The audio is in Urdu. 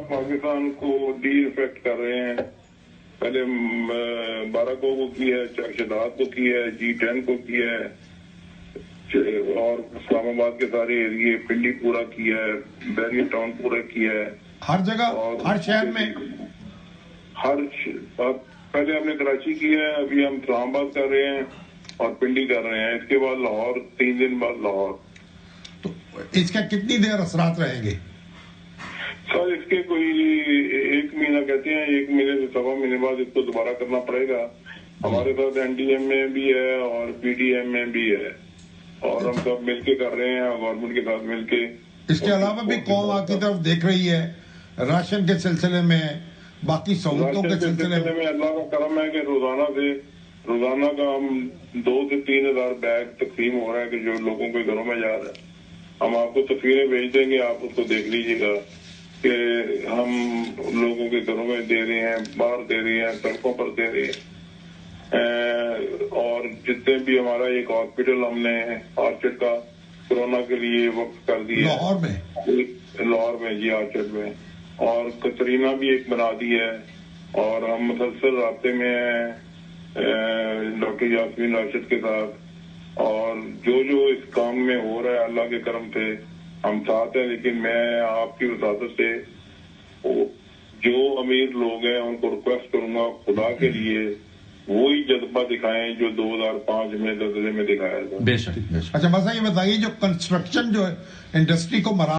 پاکستان کو ڈی انفیکٹ کر رہے ہیں. پہلے بارکو کو کی ہے, چرشدات کو کی ہے, G10 کو کی ہے, اور اسلام آباد کے سارے ایریے, پنڈی پورا کیا ہے, بیری ٹاؤن پورا کیا ہے, ہر جگہ ہر شہر میں. پہلے ہم نے کراچی کیا ہے, ابھی ہم اسلام آباد کر رہے ہیں اور پنڈی کر رہے ہیں, اس کے بعد لاہور, 3 دن بعد لاہور. تو اس کا کتنی دیر اثرات رہیں گے سر؟ اس کے کوئی 1 مہینہ کہتے ہیں, 1 مہینے سے 1.25 مہینے بعد اس کو دوبارہ کرنا پڑے گا. ہمارے ساتھ NDM میں بھی ہے اور PDM میں بھی ہے, اور ہم سب مل کے کر رہے ہیں گورنمنٹ کے ساتھ مل کے. اس کے علاوہ بھی قوم آپ کی طرف دیکھ رہی ہے راشن کے سلسلے میں, باقی سہولتوں کے سلسلے میں. اللہ کا کرم ہے کہ روزانہ کا ہم 2 سے 3 ہزار بیگ تقسیم ہو رہا ہے کہ جو لوگوں کے گھروں میں جا رہا ہے. ہم آپ کو تصویریں بھیج دیں گے, آپ اس کو دیکھ لیجیے گا کہ ہم لوگوں کے گھروں میں دے رہے ہیں, باہر دے رہے ہیں, سڑکوں پر دے رہے ہیں. اور جتنے بھی ہمارا ایک ہاسپٹل ہم نے آرچڈ کا کورونا کے لیے وقف کر دیا لاہور میں جی, آرچڈ میں, اور کترینا بھی ایک بنا دی ہے, اور ہم مسلسل رابطے میں ہیں ڈاکٹر یاسمین راشد کے ساتھ. اور جو اس کام میں ہو رہا ہے اللہ کے کرم سے ہم ساتھ ہیں. لیکن میں آپ کی وساطت سے جو امیر لوگ ہیں ان کو ریکویسٹ کروں گا, خدا کے لیے وہی جذبہ دکھائیں جو 2005 میں زلزلے میں دکھایا تھا. بے شک. اچھا بس یہ بتائیے, جو کنسٹرکشن جو ہے انڈسٹری کو